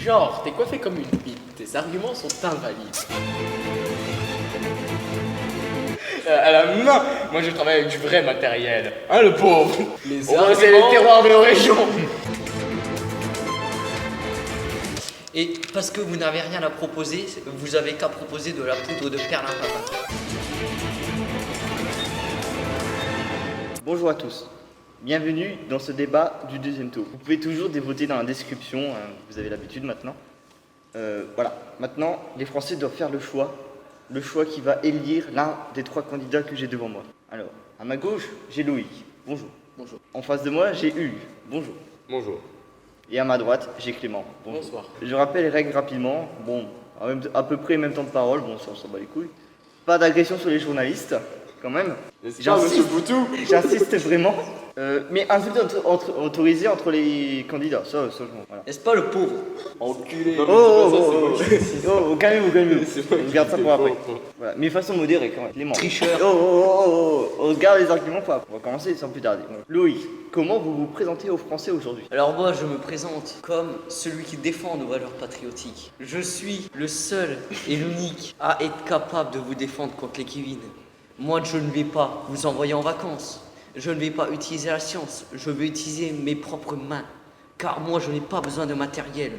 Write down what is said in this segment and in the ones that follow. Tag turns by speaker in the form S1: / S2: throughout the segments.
S1: Genre, t'es coiffé comme une pipe, tes arguments sont invalides. À la main, moi je travaille avec du vrai matériel. Hein, le pauvre.
S2: Les
S1: On va c'est les terroirs de nos régions.
S2: Et parce que vous n'avez rien à proposer, vous avez qu'à proposer de la poudre de perlimpinpin.
S3: Bonjour à tous, bienvenue dans ce débat du deuxième tour. Vous pouvez toujours dévoter dans la description, vous avez l'habitude maintenant. Voilà, maintenant les Français doivent faire le choix qui va élire l'un des trois candidats que j'ai devant moi. Alors, à ma gauche, j'ai Loïc, bonjour.
S1: Bonjour.
S3: En face de moi, j'ai Hugues, bonjour.
S1: Bonjour.
S3: Et à ma droite, j'ai Clément, bonjour.
S1: Bonsoir.
S3: Je rappelle les règles rapidement, bon, à peu près même temps de parole, bon ça on s'en bat les couilles. Pas d'agression sur les journalistes, quand même. J'insiste vraiment. Mais insulte autorisée entre les candidats, ça voilà.
S2: N'est-ce pas le pauvre?
S1: Enculé.
S3: Calmez-vous. On garde ça pour après. Voilà. Mais façon modérée quand même. Clément.
S2: Tricheur.
S3: On garde les arguments pour après. On va commencer sans plus tarder. Loïc, comment vous vous présentez aux Français aujourd'hui?
S2: Alors moi je me présente comme celui qui défend nos valeurs patriotiques. Je suis le seul et l'unique à être capable de vous défendre contre les Kevin. Moi je ne vais pas vous envoyer en vacances. Je ne vais pas utiliser la science. Je vais utiliser mes propres mains. Car moi je n'ai pas besoin de matériel.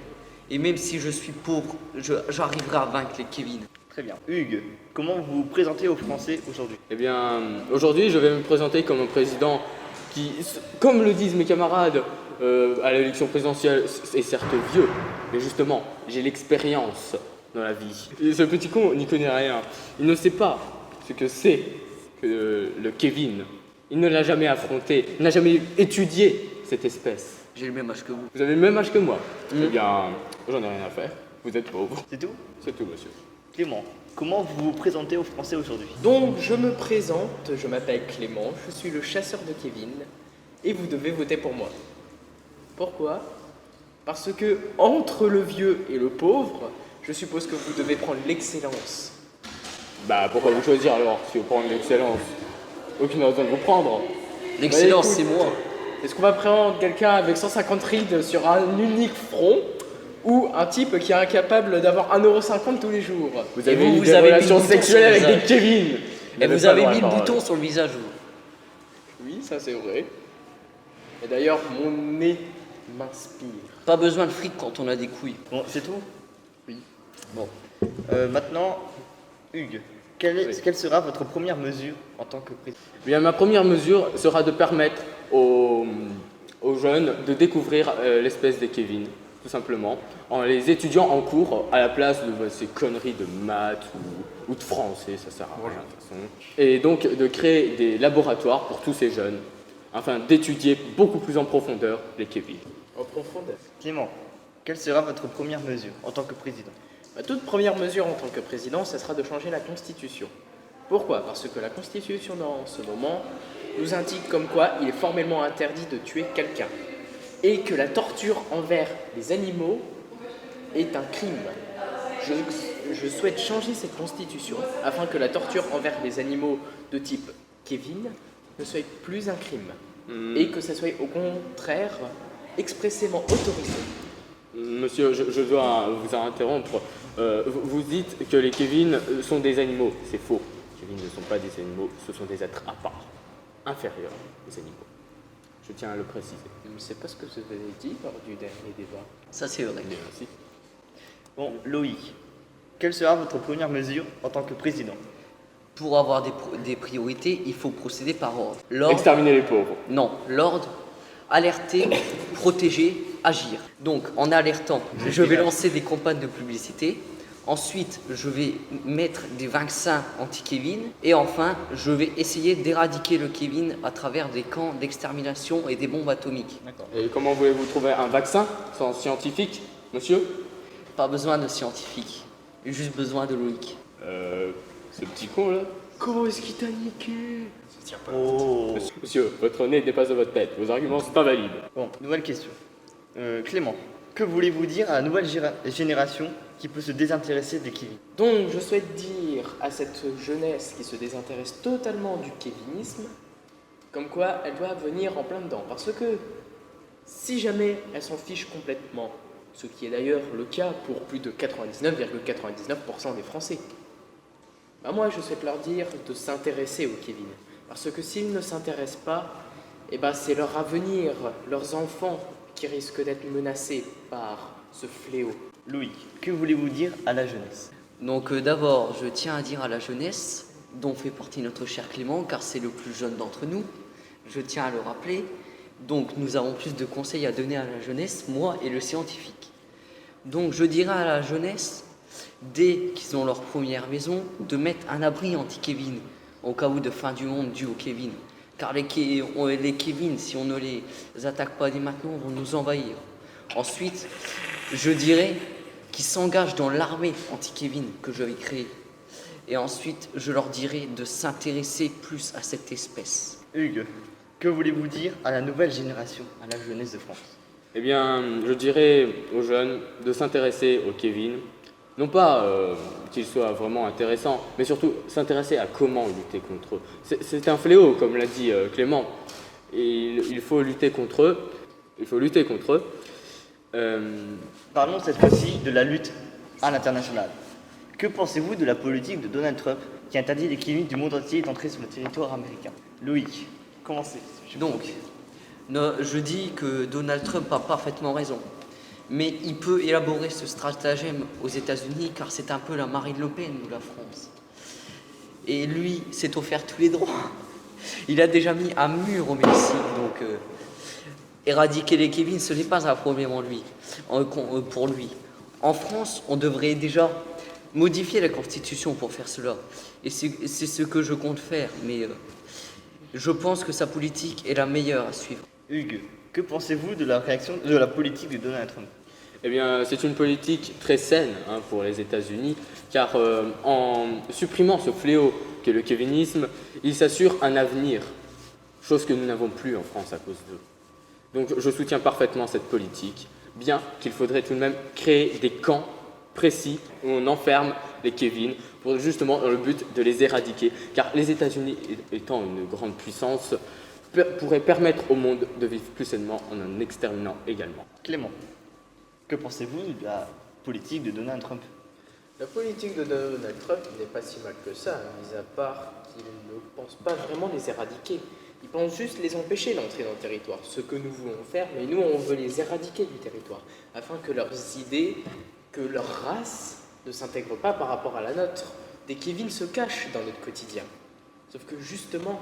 S2: Et même si je suis pauvre, j'arriverai à vaincre les Kevin.
S3: Très bien. Hugues, comment vous vous présentez aux Français aujourd'hui?
S4: Eh bien, aujourd'hui, je vais me présenter comme un président qui, comme le disent mes camarades à l'élection présidentielle, est certes vieux, mais justement, j'ai l'expérience dans la vie. Et ce petit con n'y connaît rien. Il ne sait pas ce que c'est que le Kevin. Il ne l'a jamais affronté, il n'a jamais étudié cette espèce.
S2: J'ai le même âge que vous.
S4: Vous avez le même âge que moi. Eh bien, j'en ai rien à faire. Vous êtes pauvre.
S3: C'est tout?
S4: C'est tout, monsieur.
S3: Clément, comment vous vous présentez aux Français aujourd'hui?
S1: Donc je me présente, je m'appelle Clément, je suis le chasseur de Kevin et vous devez voter pour moi. Pourquoi? Parce que entre le vieux et le pauvre, je suppose que vous devez prendre l'excellence.
S4: Bah, pourquoi vous choisir alors, si vous prenez l'excellence? Aucune raison de vous prendre.
S2: L'excellence
S1: Bah,
S2: c'est
S1: écoute,
S2: moi.
S1: Est-ce qu'on va prendre quelqu'un avec 150 rides sur un unique front ou un type qui est incapable d'avoir 1,50 € tous les jours?
S4: Vous avez
S2: vous,
S4: eu
S2: vous
S4: des
S2: avez mis
S4: relations
S2: le bouton
S4: sexuelles
S2: sur le
S4: avec des Kevin.
S2: Et vous avez mis le bouton sur le visage vous.
S1: Oui, ça c'est vrai. Et d'ailleurs, mon nez m'inspire.
S2: Pas besoin de fric quand on a des couilles.
S3: Bon, c'est tout?
S1: Oui.
S3: Bon. Maintenant, Hugues, quelle sera votre première mesure en tant que président?
S4: Eh bien, ma première mesure sera de permettre aux jeunes de découvrir l'espèce des Kevin, tout simplement, en les étudiant en cours à la place de ces conneries de maths ou de français, ça sert à rien de toute façon. Et donc de créer des laboratoires pour tous ces jeunes, afin d'étudier beaucoup plus en profondeur les Kevin.
S1: En profondeur.
S3: Clément, quelle sera votre première mesure en tant que président?
S1: Ma toute première mesure en tant que président, ce sera de changer la Constitution. Pourquoi? Parce que la Constitution, dans ce moment, nous indique comme quoi il est formellement interdit de tuer quelqu'un. Et que la torture envers les animaux est un crime. Je souhaite changer cette Constitution afin que la torture envers les animaux de type Kevin ne soit plus un crime. Et que ça soit au contraire expressément autorisé.
S4: Monsieur, je dois vous interrompre. Vous dites que les Kevin sont des animaux. C'est faux. Les Kevin ne sont pas des animaux, ce sont des êtres à part, inférieurs aux animaux. Je tiens à le préciser.
S1: Je ne sais pas ce que vous avez dit lors du dernier débat.
S2: Ça c'est vrai.
S4: Merci.
S3: Bon, Loïc, quelle sera votre première mesure en tant que président?
S2: Pour avoir des priorités, il faut procéder par ordre. L'ordre,
S4: Exterminer les pauvres.
S2: non, l'ordre, alerter, protéger, agir. Donc, en alertant, je vais lancer des campagnes de publicité. Ensuite, je vais mettre des vaccins anti-Kevin. Et enfin, je vais essayer d'éradiquer le Kevin à travers des camps d'extermination et des bombes atomiques.
S4: Et comment voulez-vous trouver un vaccin sans scientifique, monsieur?
S2: Pas besoin de scientifiques, juste besoin de Loïc.
S4: Ce petit con là.
S1: Comment est-ce qu'il t'a niqué?
S3: Oh.
S4: Monsieur, votre nez dépasse de votre tête. Vos arguments sont invalides.
S3: Bon, nouvelle question. Clément, que voulez-vous dire à la nouvelle génération qui peut se désintéresser des Kevin?
S1: Donc, je souhaite dire à cette jeunesse qui se désintéresse totalement du kévinisme, comme quoi elle doit venir en plein dedans. Parce que si jamais elle s'en fiche complètement ce qui est d'ailleurs le cas pour plus de 99,99% des Français. Bah moi, je souhaite leur dire de s'intéresser au Kevin, parce que s'ils ne s'intéressent pas, eh ben, c'est leur avenir, leurs enfants qui risquent d'être menacés par ce fléau.
S3: Loïc, que voulez-vous dire à la jeunesse?
S2: Donc d'abord, je tiens à dire à la jeunesse, dont fait partie notre cher Clément, car c'est le plus jeune d'entre nous, je tiens à le rappeler, donc nous avons plus de conseils à donner à la jeunesse, moi et le scientifique. Donc je dirais à la jeunesse, dès qu'ils ont leur première maison, de mettre un abri anti-Kevin, au cas où de fin du monde dû au Kevin. Car les Kevin, si on ne les attaque pas dès maintenant, vont nous envahir. Ensuite, je dirais qu'ils s'engagent dans l'armée anti-Kevin que je vais créer. Et ensuite, je leur dirai de s'intéresser plus à cette espèce.
S3: Hugues, que voulez-vous dire à la nouvelle génération, à la jeunesse de France?
S4: Eh bien, je dirais aux jeunes de s'intéresser au Kevin, non pas qu'il soit vraiment intéressant, mais surtout s'intéresser à comment lutter contre eux. C'est un fléau, comme l'a dit Clément, et il faut lutter contre eux.
S3: Parlons cette fois-ci de la lutte à l'international. Que pensez-vous de la politique de Donald Trump qui interdit les Kevin du monde entier d'entrer sur le territoire américain? Loïc, commencez.
S2: Donc, je dis que Donald Trump a parfaitement raison. Mais il peut élaborer ce stratagème aux États-Unis car c'est un peu la Marine Le Pen de la France. Et lui s'est offert tous les droits. Il a déjà mis un mur au Mexique, donc éradiquer les Kevin, ce n'est pas un problème pour lui. En France, on devrait déjà modifier la Constitution pour faire cela. Et c'est ce que je compte faire, mais je pense que sa politique est la meilleure à suivre.
S3: Hugues, que pensez-vous de la réaction de la politique de Donald Trump?
S4: Eh bien, c'est une politique très saine pour les États-Unis, car en supprimant ce fléau qu'est le kévinisme, il s'assure un avenir, chose que nous n'avons plus en France à cause d'eux. Donc je soutiens parfaitement cette politique, bien qu'il faudrait tout de même créer des camps précis où on enferme les Kevin, pour justement dans le but de les éradiquer, car les États-Unis, étant une grande puissance, pourraient permettre au monde de vivre plus sainement en en exterminant également.
S3: Clément, que pensez-vous de la politique de Donald Trump?
S1: La politique de Donald Trump n'est pas si mal que ça, mis à part qu'il ne pense pas vraiment les éradiquer. Il pense juste les empêcher d'entrer dans le territoire, ce que nous voulons faire, mais nous on veut les éradiquer du territoire, afin que leurs idées, que leur race ne s'intègre pas par rapport à la nôtre. Des Kevin se cachent dans notre quotidien. Sauf que justement,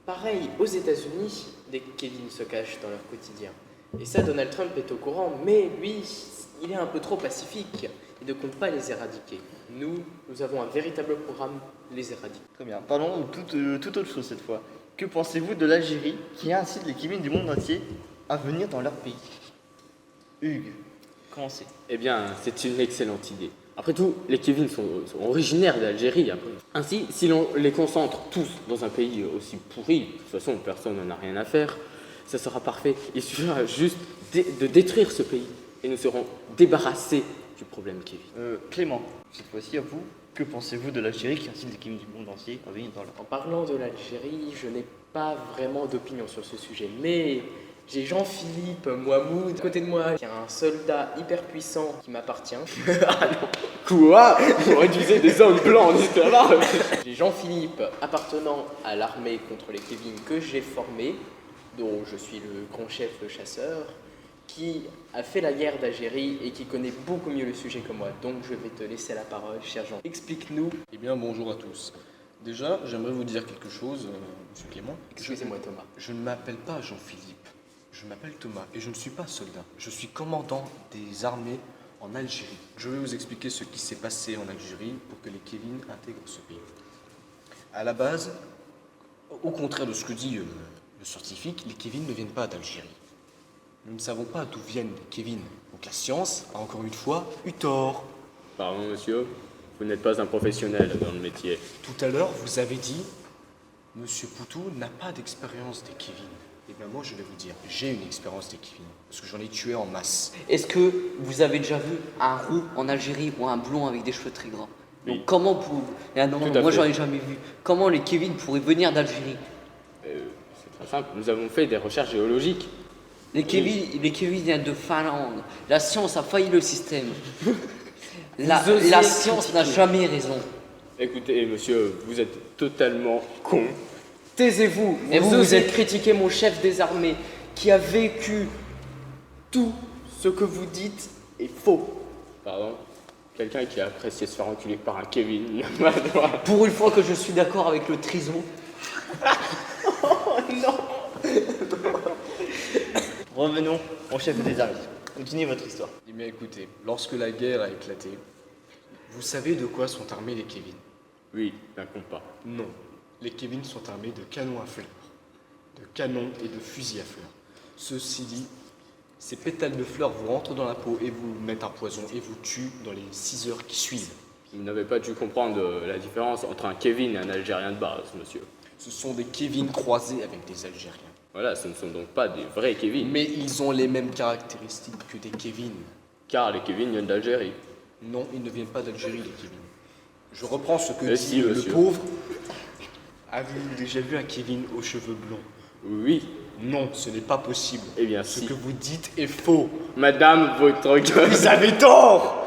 S1: pareil, aux États-Unis, des Kevin se cachent dans leur quotidien. Et ça, Donald Trump est au courant, mais lui, il est un peu trop pacifique. Il ne compte pas les éradiquer. Nous avons un véritable programme, les éradiquer.
S3: Très bien. Parlons de toute autre chose cette fois. Que pensez-vous de l'Algérie qui incite les Kevin du monde entier à venir dans leur pays? Hugues, commencez.
S4: Eh bien, c'est une excellente idée. Après tout, les Kevin sont originaires d'Algérie. Ainsi, si l'on les concentre tous dans un pays aussi pourri, de toute façon, personne n'en a rien à faire, ça sera parfait. Il suffira juste de détruire ce pays et nous serons débarrassés du problème Kevin.
S3: Clément, cette fois-ci à vous, que pensez-vous de l'Algérie qui incite les Kevin du monde entier à venir dans leur...
S1: En parlant de l'Algérie, je n'ai pas vraiment d'opinion sur ce sujet, mais j'ai Jean-Philippe Mouhamoud à côté de moi, qui est un soldat hyper puissant qui m'appartient.
S4: Ah non. Quoi? On réduisait des hommes blancs en esclavage.
S1: J'ai Jean-Philippe appartenant à l'armée contre les Kevin que j'ai formé, dont je suis le grand chef, le chasseur, qui a fait la guerre d'Algérie et qui connaît beaucoup mieux le sujet que moi. Donc je vais te laisser la parole, cher Jean. Explique-nous.
S5: Eh bien, bonjour à tous. Déjà, j'aimerais vous dire quelque chose, monsieur Clément.
S1: Excusez-moi Thomas.
S5: Je ne m'appelle pas Jean-Philippe, je m'appelle Thomas et je ne suis pas soldat. Je suis commandant des armées en Algérie. Je vais vous expliquer ce qui s'est passé en Algérie pour que les Kevin intègrent ce pays. À la base, au contraire de ce que dit le scientifique, les Kevin ne viennent pas d'Algérie. Nous ne savons pas d'où viennent les Kevin. Donc la science a encore une fois eu tort.
S4: Pardon, monsieur, vous n'êtes pas un professionnel dans le métier.
S5: Tout à l'heure, vous avez dit, monsieur Poutou n'a pas d'expérience des Kevin. Eh bien moi, je vais vous dire, j'ai une expérience des Kevin, parce que j'en ai tué en masse.
S2: Est-ce que vous avez déjà vu un roux en Algérie ou un blond avec des cheveux très gras?
S4: Oui.
S2: Donc comment pour... Ah non,
S4: Tout à
S2: moi
S4: fait.
S2: j'en ai jamais vu. Comment les Kevin pourraient venir d'Algérie?
S4: C'est très simple, nous avons fait des recherches géologiques.
S2: Les Kevin viennent de Finlande. La science a failli le système. La
S1: osez
S2: science n'a
S1: critiquer.
S2: jamais raison.
S4: Écoutez, monsieur, vous êtes totalement con.
S1: Taisez-vous.
S2: Et
S1: Vous
S2: vous
S1: osez
S2: êtes-
S1: critiquer mon chef des armées qui a vécu tout ce que vous dites est faux.
S4: Pardon. Quelqu'un qui a apprécié se faire enculer par un Kevin, il n'a pas le droit.
S2: Pour une fois que je suis d'accord avec le trison,
S3: Revenons au chef des armées. Continuez votre histoire.
S5: Eh bien écoutez, lorsque la guerre a éclaté, vous savez de quoi sont armés les Kevin?
S4: Oui, d'un compas.
S5: Non. Les Kevin sont armés de canons à fleurs, de canons et de fusils à fleurs. Ceci dit, ces pétales de fleurs vous rentrent dans la peau et vous mettent un poison et vous tuent dans les 6 heures qui suivent.
S4: Vous n'avez pas dû comprendre la différence entre un Kevin et un Algérien de base, monsieur.
S5: Ce sont des Kevin croisés avec des Algériens.
S4: Voilà, ce ne sont donc pas des vrais Kevin.
S5: Mais ils ont les mêmes caractéristiques que des Kevin.
S4: Car les Kevin viennent d'Algérie.
S5: Non, ils ne viennent pas d'Algérie, les Kevin. Je reprends ce que
S4: Eh
S5: dit
S4: si,
S5: le
S4: monsieur.
S5: pauvre. Avez-vous déjà vu un Kevin aux cheveux blonds?
S4: Oui,
S5: Non, ce n'est pas possible.
S4: eh bien
S5: Ce
S4: si.
S5: que vous dites est faux.
S4: Madame, votre gueule,
S5: Vous avez tort.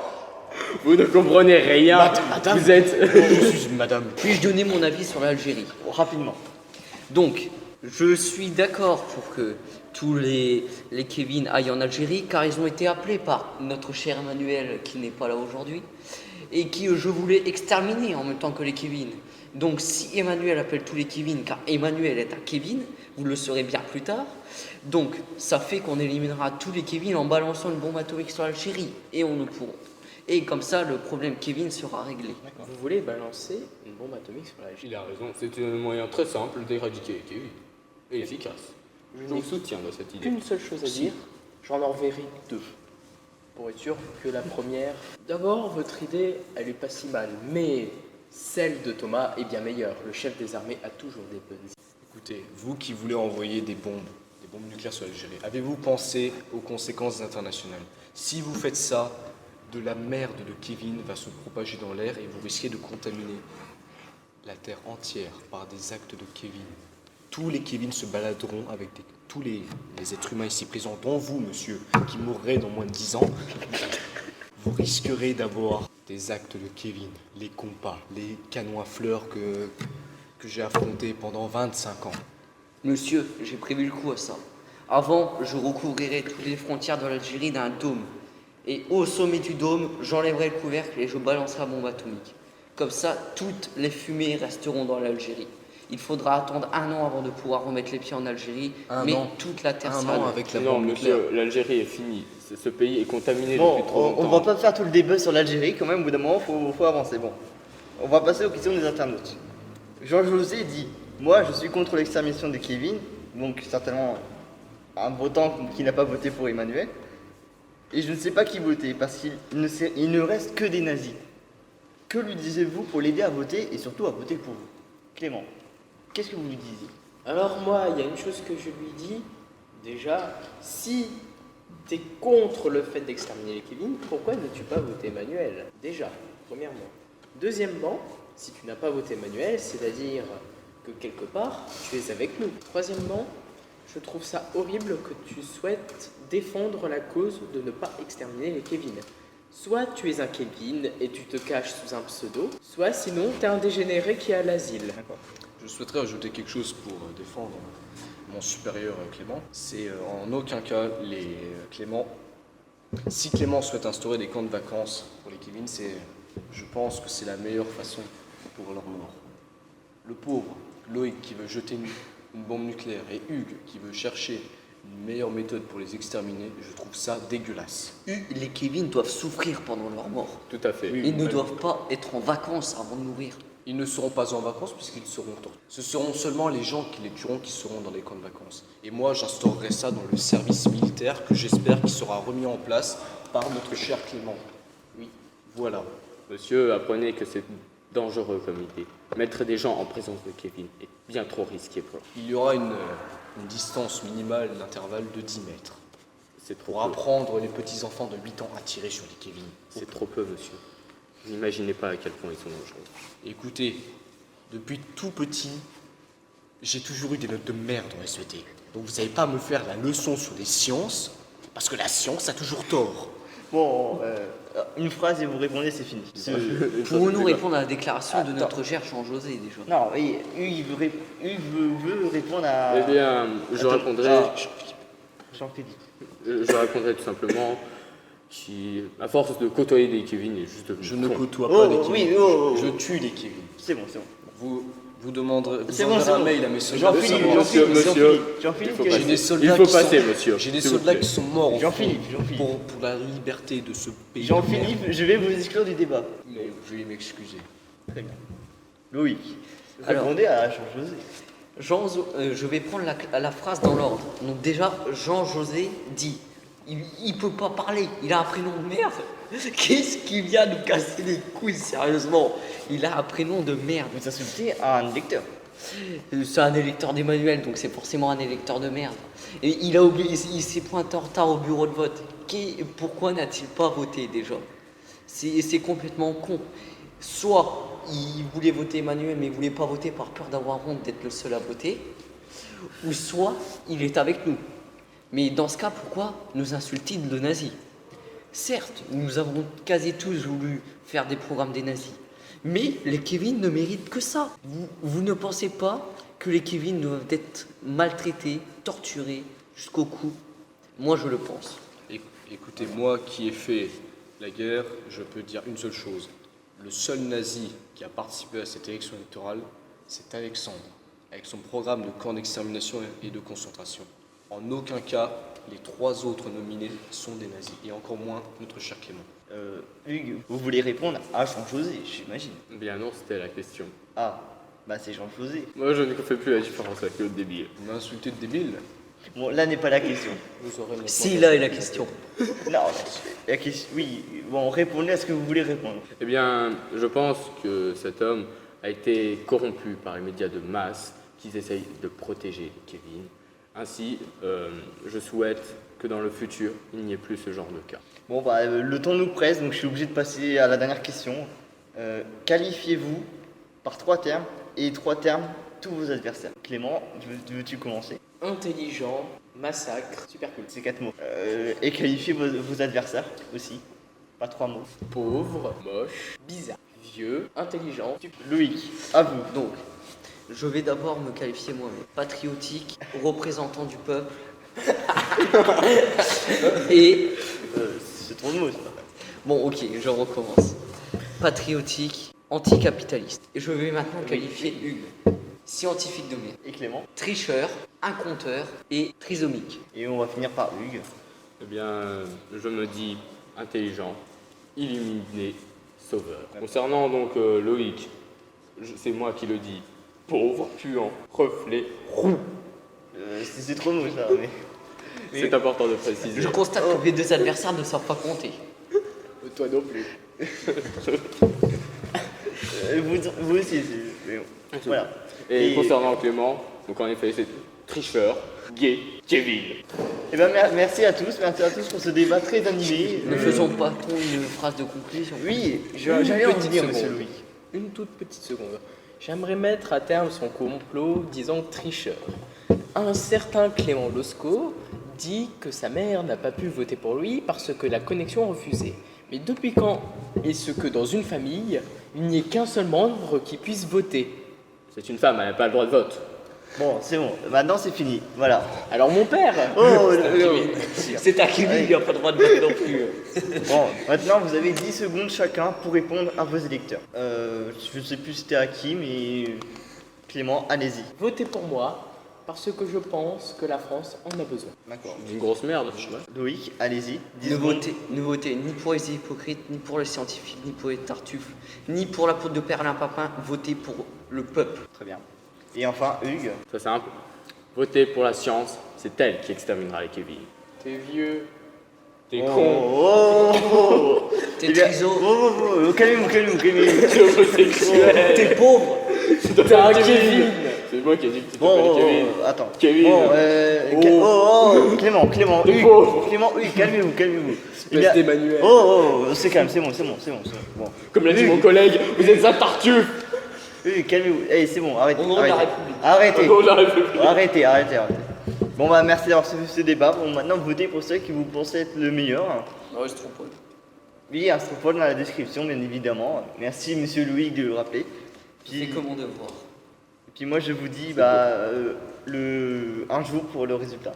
S4: vous ne comprenez rien.
S5: Madame.
S4: Vous êtes...
S5: Je suis une madame.
S2: puis-je donner mon avis sur l'Algérie?
S3: Rapidement.
S2: Donc, je suis d'accord pour que tous les Kevin aillent en Algérie, car ils ont été appelés par notre cher Emmanuel, qui n'est pas là aujourd'hui, et qui je voulais exterminer en même temps que les Kevin. Donc, si Emmanuel appelle tous les Kevin, car Emmanuel est un Kevin, vous le saurez bien plus tard, donc ça fait qu'on éliminera tous les Kevin en balançant une bombe atomique sur l'Algérie, et on nous pourrons. Et comme ça, le problème Kevin sera réglé.
S1: Vous voulez balancer une bombe atomique sur la
S4: Il a raison, c'est un moyen très simple d'éradiquer les Kevin. Et efficace. Je vous soutiens dans cette idée.
S1: Une seule chose à dire, j'en enverrai deux. Pour être sûr que la première. D'abord, votre idée, elle est pas si mal, mais celle de Thomas est bien meilleure. Le chef des armées a toujours des bonnes idées.
S5: Écoutez, vous qui voulez envoyer des bombes nucléaires sur l'Algérie, avez-vous pensé aux conséquences internationales? Si vous faites ça, de la merde de Kevin va se propager dans l'air et vous risquez de contaminer la Terre entière par des actes de Kevin. Tous les Kevin se baladeront avec tous les êtres humains ici présents, dont vous, monsieur, qui mourrez dans moins de 10 ans. Vous risquerez d'avoir des actes de Kevin, les compas, les canons à fleurs que j'ai affrontés pendant 25 ans.
S2: Monsieur, j'ai prévu le coup à ça. Avant, je recouvrirai toutes les frontières de l'Algérie d'un dôme. Et au sommet du dôme, j'enlèverai le couvercle et je balancerai la bombe atomique. Comme ça, toutes les fumées resteront dans l'Algérie. Il faudra attendre 1 an avant de pouvoir remettre les pieds en Algérie,
S5: Un
S2: mais
S5: an.
S2: toute la terre
S5: Un
S2: sera
S5: an
S2: neutre.
S5: avec la
S4: Non,
S5: bombe nucléaire.
S4: monsieur, l'Algérie est finie. Ce pays est contaminé
S3: Bon,
S4: depuis trop
S3: on
S4: longtemps.
S3: va pas faire tout le débat sur l'Algérie quand même, au bout d'un moment, faut avancer. Bon, on va passer aux questions des internautes. Jean-José dit, moi je suis contre l'extermination des Kevin, donc certainement un votant qui n'a pas voté pour Emmanuel. Et je ne sais pas qui voter, parce qu'il ne reste que des nazis. Que lui disiez-vous pour l'aider à voter, et surtout à voter pour vous? Clément, qu'est-ce que vous lui disiez?
S1: Alors moi, il y a une chose que je lui dis. Déjà, si tu es contre le fait d'exterminer les Kevin, pourquoi n'as-tu pas voté Emmanuel? Déjà, premièrement. Deuxièmement, si tu n'as pas voté Emmanuel, c'est-à-dire que quelque part, tu es avec nous. Troisièmement, je trouve ça horrible que tu souhaites défendre la cause de ne pas exterminer les Kevin. Soit tu es un Kevin et tu te caches sous un pseudo, soit sinon tu es un dégénéré qui est à l'asile.
S5: Je souhaiterais ajouter quelque chose pour défendre mon supérieur Clément. C'est en aucun cas Clément. Si Clément souhaite instaurer des camps de vacances pour les Kevin, je pense que c'est la meilleure façon pour leur mort. Le pauvre Loïc qui veut jeter une bombe nucléaire et Hugues qui veut chercher une meilleure méthode pour les exterminer, je trouve ça dégueulasse.
S2: Les Kevin doivent souffrir pendant leur mort.
S4: Tout à fait.
S2: Ils ne doivent pas être en vacances avant de mourir.
S5: Ils ne seront pas en vacances puisqu'ils seront torturés. Ce seront seulement les gens qui les tueront qui seront dans les camps de vacances. Et moi, j'instaurerai ça dans le service militaire que j'espère qu'il sera remis en place par notre cher Clément. Oui, voilà.
S4: Monsieur, apprenez que c'est dangereux comme idée. Mettre des gens en présence de Kevin est bien trop risqué pour eux.
S5: Il y aura une distance minimale d'intervalle de 10 mètres
S4: C'est trop
S5: pour
S4: peu.
S5: apprendre les petits enfants de 8 ans à tirer sur les Kevin.
S4: C'est trop peu, monsieur. Vous n'imaginez pas à quel point ils sont dangereux.
S5: Écoutez, depuis tout petit, j'ai toujours eu des notes de merde en SVT. Donc vous n'allez pas me faire la leçon sur les sciences, parce que la science a toujours tort.
S3: Bon, une phrase et vous répondez, c'est fini.
S2: Pouvons-nous répondre à la déclaration de
S3: Attends.
S2: notre cher Jean-José déjà?
S3: Non, oui, Hugues veut répondre à...
S4: Eh bien, je
S3: Attends,
S4: répondrai.
S3: Jean-Philippe.
S4: Je répondrai tout simplement à force de côtoyer des Kevin est juste devenu
S5: Je ne
S4: con.
S5: côtoie
S3: Oh,
S5: pas les Kevin.
S3: oui, oh, oh.
S5: Je tue les Kevin.
S3: C'est bon, c'est bon.
S5: Vous demanderez,
S3: C'est
S5: vous
S3: bon,
S5: enverrez
S3: c'est
S5: un
S3: bon.
S5: mail à mes soldats.
S3: Jean-Philippe,
S4: Monsieur, monsieur.
S3: Jean-Philippe,
S4: Il faut
S3: quel-
S5: J'ai
S4: passer.
S5: des soldats
S4: Il faut
S5: qui
S4: passer,
S5: sont-
S4: monsieur.
S5: J'ai des
S4: s'il vous
S5: soldats
S4: plaît.
S5: qui sont morts au
S3: Jean-Philippe,
S5: front
S3: Jean-Philippe.
S5: pour la liberté de ce pays.
S3: Jean-Philippe, je vais vous exclure du débat.
S5: Non, je vais m'excuser.
S3: Très bien. Loïc,
S2: Alors.
S3: répondez à Jean-José.
S2: Je vais prendre la phrase dans l'ordre. Donc déjà, Jean-José dit, il peut pas parler, il a un prénom de merde. Qu'est-ce qu'il vient nous casser les couilles, sérieusement? Il a un prénom de merde.
S3: Vous insultez un lecteur.
S2: C'est un électeur d'Emmanuel, donc c'est forcément un électeur de merde. Et il a oublié, il s'est pointé en retard au bureau de vote. Pourquoi n'a-t-il pas voté déjà? C'est complètement con. Soit il voulait voter Emmanuel, mais il voulait pas voter par peur d'avoir honte d'être le seul à voter, ou soit il est avec nous. Mais dans ce cas, pourquoi nous insulte-t-il de nazis? Certes, nous avons quasi tous voulu faire des programmes des nazis, mais les Kevin ne méritent que ça. Vous ne pensez pas que les Kevin doivent être maltraités, torturés jusqu'au cou? Moi, je le pense.
S5: Écoutez, moi qui ai fait la guerre, je peux dire une seule chose. Le seul nazi qui a participé à cette élection électorale, c'est Alexandre, avec son programme de camp d'extermination et de concentration. En aucun cas, les 3 autres nominés sont des nazis, et encore moins notre cher Clément.
S3: Hugues, vous voulez répondre à Jean-José, j'imagine.
S4: Eh bien non, c'était la question.
S3: Ah, bah c'est Jean-José.
S4: Moi, je ne fais plus la différence avec l'autre débile.
S5: Vous m'insultez de débile?
S3: Bon, là n'est pas la question.
S1: Vous aurez mon
S2: Si,
S1: point
S2: là est
S1: de-
S2: la question.
S3: Non, la question... Oui, bon, répondez à ce que vous voulez répondre.
S4: Eh bien, je pense que cet homme a été corrompu par les médias de masse qui essayent de protéger Kevin. Ainsi, je souhaite que dans le futur, il n'y ait plus ce genre de cas.
S3: Bon, bah, le temps nous presse, donc je suis obligé de passer à la dernière question. Qualifiez-vous par 3 termes, et 3 termes, tous vos adversaires. Clément, veux-tu commencer?
S1: Intelligent, massacre, super cool.
S3: C'est 4 mots. Et qualifiez vos adversaires aussi. Pas 3 mots.
S1: Pauvre, moche, bizarre, vieux, intelligent,
S3: Loïc, à vous.
S2: Donc, je vais d'abord me qualifier moi-même. Patriotique, représentant du peuple. Et,
S3: C'est trop de mots, ça.
S2: bon, ok, je recommence. Patriotique, anticapitaliste. Et je vais maintenant qualifier Hugues. Scientifique de merde.
S3: Et Clément.
S2: Tricheur, inconteur et trisomique.
S3: Et on va finir par Hugues.
S4: Eh bien, je me dis intelligent, illuminé, sauveur. Concernant donc Loïc, c'est moi qui le dis, pauvre, puant, reflet, roux.
S3: C'est trop de mots, ça, mais...
S4: C'est important de préciser.
S2: Je constate que mes 2 adversaires ne savent pas compter.
S1: Toi non plus.
S3: Vous aussi, mais bon. Voilà.
S4: Et concernant Clément, donc en effet, c'est tricheur, gay, Kevin.
S3: Eh ben, merci à tous pour ce débat très animé.
S2: Ne faisons pas trop une phrase de conclusion.
S3: Oui,
S1: Une
S3: j'allais en
S1: petite
S3: venir,
S1: seconde.
S3: monsieur Louis.
S1: Une toute petite seconde. J'aimerais mettre à terme son complot disant tricheur. Un certain Clément Losco dit que sa mère n'a pas pu voter pour lui parce que la connexion refusait. Mais depuis quand est-ce que dans une famille, il n'y ait qu'un seul membre qui puisse voter?
S4: C'est une femme, elle n'a pas le droit de vote.
S3: Bon, c'est bon. Maintenant, c'est fini. Voilà.
S1: Alors mon père
S3: Oh,
S2: C'est un Kevin, il n'a pas le droit de voter non plus.
S3: Bon, maintenant, vous avez 10 secondes chacun pour répondre à vos électeurs. Je ne sais plus c'était à qui, mais... Clément, allez-y.
S1: Votez pour moi parce que je pense que la France en a besoin.
S3: D'accord.
S4: Une grosse merde.
S3: Loïc, allez-y. 10
S2: Ne
S3: secondes.
S2: votez ni pour les hypocrites, ni pour les scientifiques, ni pour les tartuffes, ni pour la peau de Perlimpinpin. Votez pour le peuple.
S3: Très bien. Et enfin, Hugues.
S4: C'est simple. Votez pour la science, c'est elle qui exterminera les Kevin.
S1: T'es vieux.
S4: T'es
S3: Oh,
S4: con.
S3: oh, oh.
S2: T'es
S3: Eh bien,
S2: triso.
S3: calmez-vous.
S2: T'es pauvre.
S1: T'es un Kevin.
S4: C'est moi qui ai dit que tu
S3: Bon,
S4: t'appelles Kevin.
S3: attends.
S4: Kevin.
S3: Bon, Clément, Hugues, calmez-vous. Eh bien-
S1: Espèce d'Emmanuel.
S3: C'est calme, c'est bon. Bon.
S4: Comme l'a dit mon collègue, vous êtes un tartuffe.
S3: Hugues, calmez-vous. Eh, c'est bon, arrêtez.
S2: Au nom de la République.
S3: Arrêtez.
S4: Au nom de la République.
S3: Arrêtez. Bon bah merci d'avoir suivi ce débat. Bon maintenant votez pour ceux qui vous pensez être le meilleur.
S2: Non, je trompe pas.
S3: Oui, un stropole dans la description bien évidemment. Merci monsieur Louis de le rappeler.
S2: C'est comme mon devoir.
S3: Et puis moi je vous dis un jour pour le résultat.